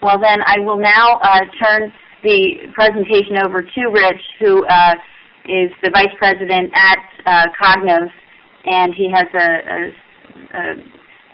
Well, then I will now turn the presentation over to Rich, who is the Vice President at Cognos, and he has a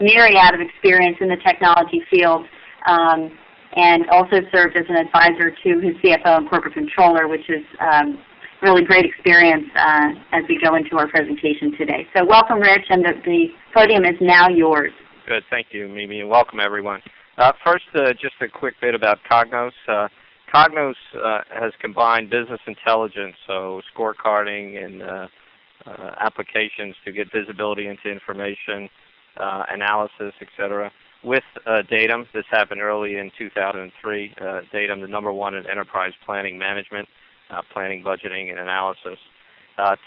myriad of experience in the technology field, and also served as an advisor to his CFO and corporate controller, which is really great experience as we go into our presentation today. So welcome, Rich, and the podium is now yours. Good. Thank you, Mimi, and welcome, everyone. First, just a quick bit about Cognos. Cognos has combined business intelligence, so scorecarding and applications to get visibility into information, analysis, etc., with Datum. This happened early in 2003. Datum, the #1 in enterprise planning management, planning, budgeting, and analysis,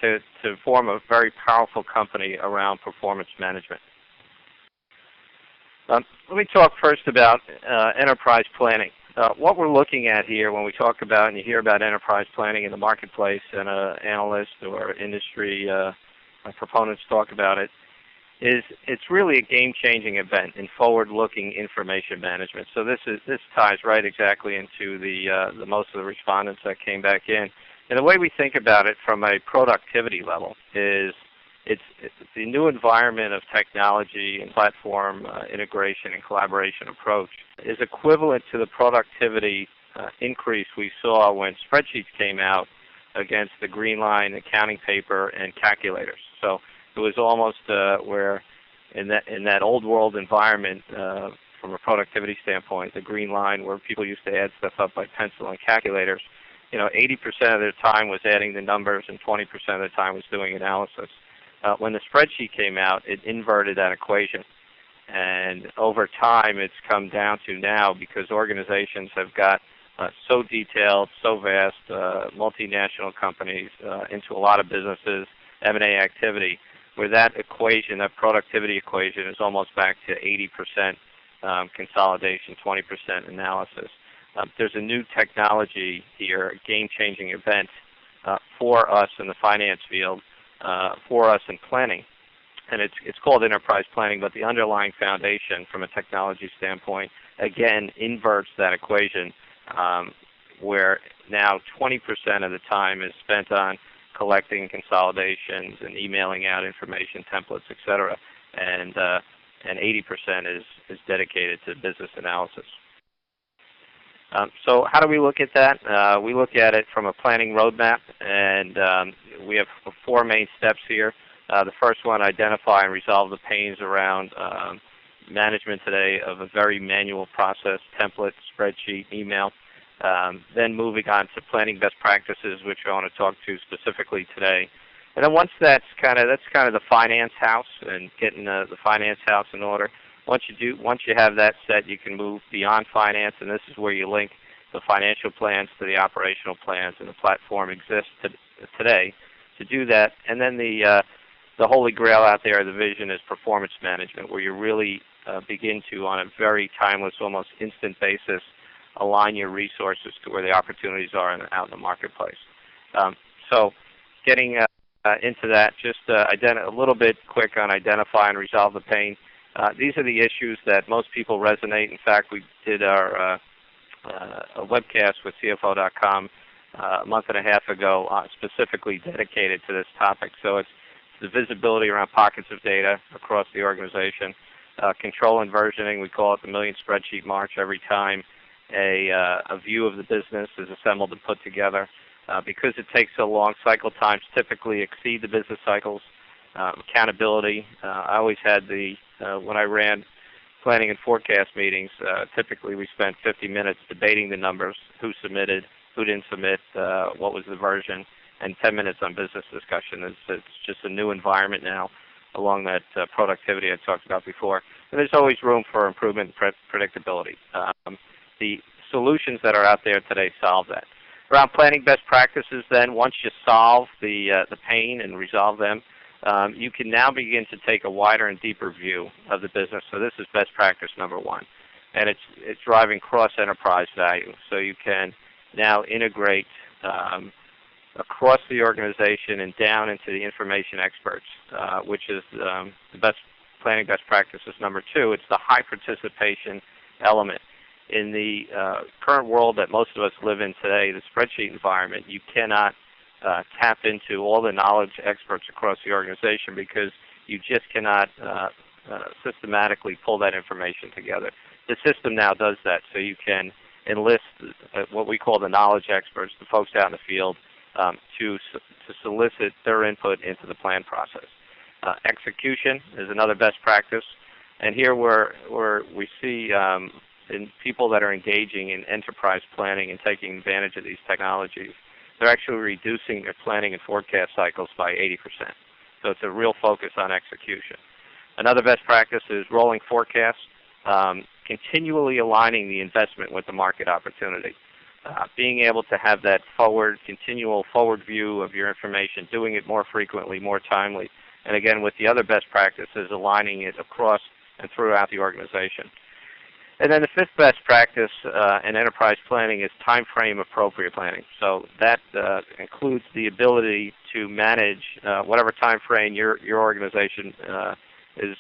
to form a very powerful company around performance management. Let me talk first about enterprise planning. What we're looking at here when we talk about and you hear about enterprise planning in the marketplace and an analyst or industry proponents talk about it, is it's really a game-changing event in forward-looking information management. So this ties right exactly into the most of the respondents that came back in. And the way we think about it from a productivity level is it's the new environment of technology and platform integration and collaboration approach is equivalent to the productivity increase we saw when spreadsheets came out against the green line accounting paper and calculators. So it was almost where in that old world environment, from a productivity standpoint, the green line where people used to add stuff up by pencil and calculators, 80% of their time was adding the numbers and 20% of the time was doing analysis. When the spreadsheet came out, it inverted that equation. And over time, it's come down to now, because organizations have got so detailed, so vast, multinational companies into a lot of businesses, M&A activity, where that equation, that productivity equation, is almost back to 80% consolidation, 20% analysis. There's a new technology here, a game-changing event for us in the finance field, for us in planning. And it's called enterprise planning, but the underlying foundation from a technology standpoint, again, inverts that equation, where now 20% of the time is spent on collecting consolidations and emailing out information, templates, etc., and 80% is dedicated to business analysis. So how do we look at that? We look at it from a planning roadmap, and we have 4 main steps here. The first one, identify and resolve the pains around management today of a very manual process, template, spreadsheet, email. Then moving on to planning best practices, which I want to talk to specifically today. And then once that's kind of the finance house and getting the finance house in order. Once you have that set, you can move beyond finance, and this is where you link the financial plans to the operational plans, and the platform exists today to do that. And then the holy grail out there, the vision, is performance management, where you really begin to, on a very timeless, almost instant basis, align your resources to where the opportunities are out in the marketplace. So getting into that, just a little bit quick on identify and resolve the pain. These are the issues that most people resonate. In fact, we did a webcast with CFO.com a month and a half ago, specifically dedicated to this topic. So it's the visibility around pockets of data across the organization, control and versioning. We call it the Million Spreadsheet March every time a view of the business is assembled and put together. Because it takes so long, cycle times typically exceed the business cycles. Accountability. I always had when I ran planning and forecast meetings, typically we spent 50 minutes debating the numbers, who submitted, who didn't submit, what was the version, and 10 minutes on business discussion. It's just a new environment now along that productivity I talked about before. And there's always room for improvement and predictability. The solutions that are out there today solve that. Around planning best practices then, once you solve the pain and resolve them, you can now begin to take a wider and deeper view of the business. So this is best practice #1. And it's driving cross-enterprise value. So you can now integrate across the organization and down into the information experts, which is the best planning best practices #2. It's the high participation element. in the current world that most of us live in today, the spreadsheet environment, you cannot tap into all the knowledge experts across the organization because you just cannot systematically pull that information together. The system now does that, so you can enlist what we call the knowledge experts, the folks out in the field, to solicit their input into the plan process. Execution is another best practice, and here where we see in people that are engaging in enterprise planning and taking advantage of these technologies, they're actually reducing their planning and forecast cycles by 80%. So it's a real focus on execution. Another best practice is rolling forecasts, continually aligning the investment with the market opportunity. Being able to have that continual forward view of your information, doing it more frequently, more timely. And again, with the other best practices, aligning it across and throughout the organization. And then the fifth best practice in enterprise planning is time frame appropriate planning. So that includes the ability to manage whatever time frame your organization is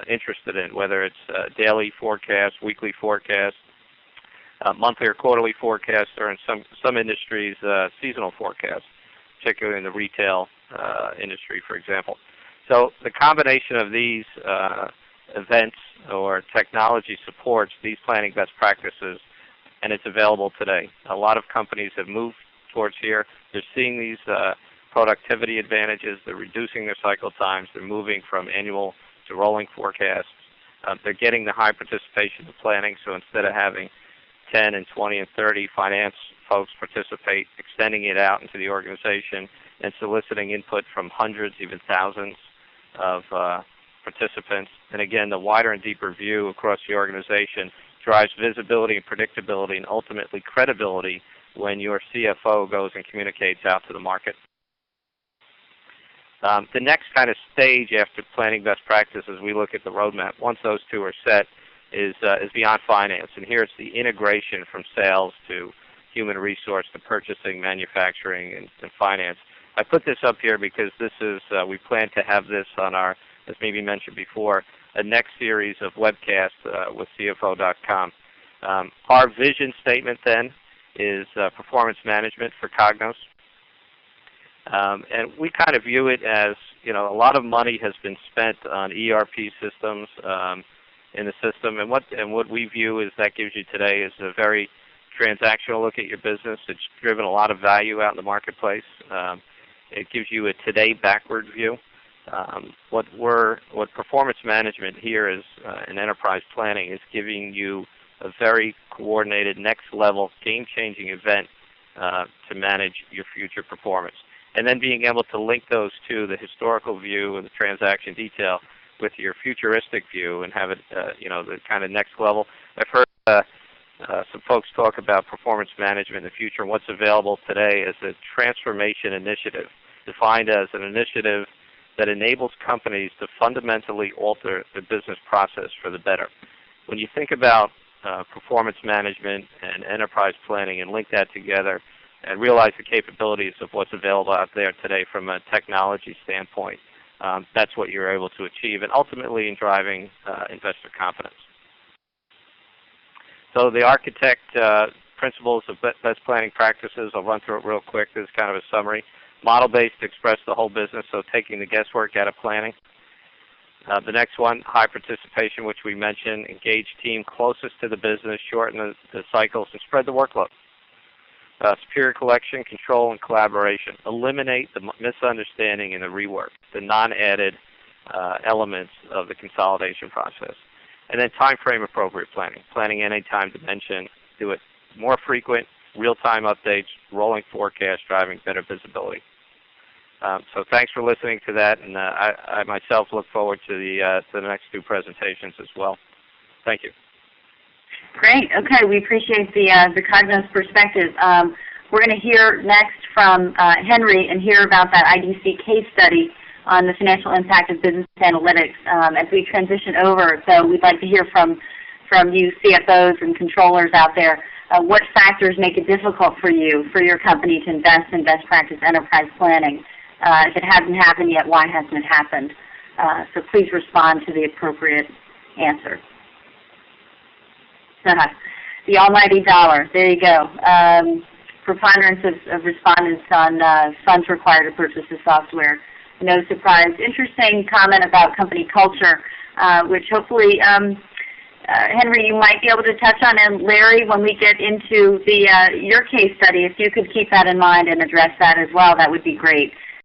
interested in, whether it's daily forecast, weekly forecast, monthly or quarterly forecast, or in some industries, seasonal forecast, particularly in the retail industry, for example. So the combination of these events or technology supports these planning best practices, and it's available today. A lot of companies have moved towards here. They're seeing these productivity advantages. They're reducing their cycle times. They're moving from annual to rolling forecasts. They're getting the high participation of planning, so instead of having 10 and 20 and 30 finance folks participate, extending it out into the organization and soliciting input from hundreds, even thousands of participants. And again, the wider and deeper view across the organization drives visibility and predictability and ultimately credibility when your CFO goes and communicates out to the market. The next kind of stage after planning best practices, we look at the roadmap. Once those two are set, is beyond finance. And here it's the integration from sales to human resource to purchasing, manufacturing, and finance. I put this up here because this is, we plan to have this on our, as maybe mentioned before, a next series of webcasts with CFO.com. Our vision statement then is performance management for Cognos. And we kind of view it as, a lot of money has been spent on ERP systems in the system, and what we view is that gives you today is a very transactional look at your business. It's driven a lot of value out in the marketplace. It gives you a today backward view. What performance management here is in enterprise planning is giving you a very coordinated, next level, game-changing event to manage your future performance. And then being able to link those to the historical view and the transaction detail with your futuristic view and have it, the kind of next level. I've heard some folks talk about performance management in the future, and what's available today is a transformation initiative, defined as an initiative that enables companies to fundamentally alter the business process for the better. When you think about performance management and enterprise planning and link that together and realize the capabilities of what's available out there today from a technology standpoint, that's what you're able to achieve, and ultimately in driving investor confidence. So the architect principles of best planning practices, I'll run through it real quick. This is kind of a summary. Model-based to express the whole business, so taking the guesswork out of planning. The next one, high participation, which we mentioned. Engage team closest to the business, shorten the cycles, and spread the workload. Superior collection, control, and collaboration. Eliminate the misunderstanding and the rework, the non-added elements of the consolidation process. And then time frame appropriate planning. Planning any time dimension. Do it more frequent, real-time updates, rolling forecast, driving better visibility. So thanks for listening to that, and I myself look forward to the next two presentations as well. Thank you. Great. Okay, we appreciate the Cognos perspective. We're going to hear next from Henry and hear about that IDC case study on the financial impact of business analytics as we transition over. So we'd like to hear from you CFOs and controllers out there. What factors make it difficult for you, for your company, to invest in best practice enterprise planning? If it hasn't happened yet, why hasn't it happened? So please respond to the appropriate answer. The almighty dollar. There you go. Preponderance of respondents on funds required to purchase the software. No surprise. Interesting comment about company culture, which hopefully, Henry, you might be able to touch on, and Larry, when we get into the your case study, if you could keep that in mind and address that as well, that would be great.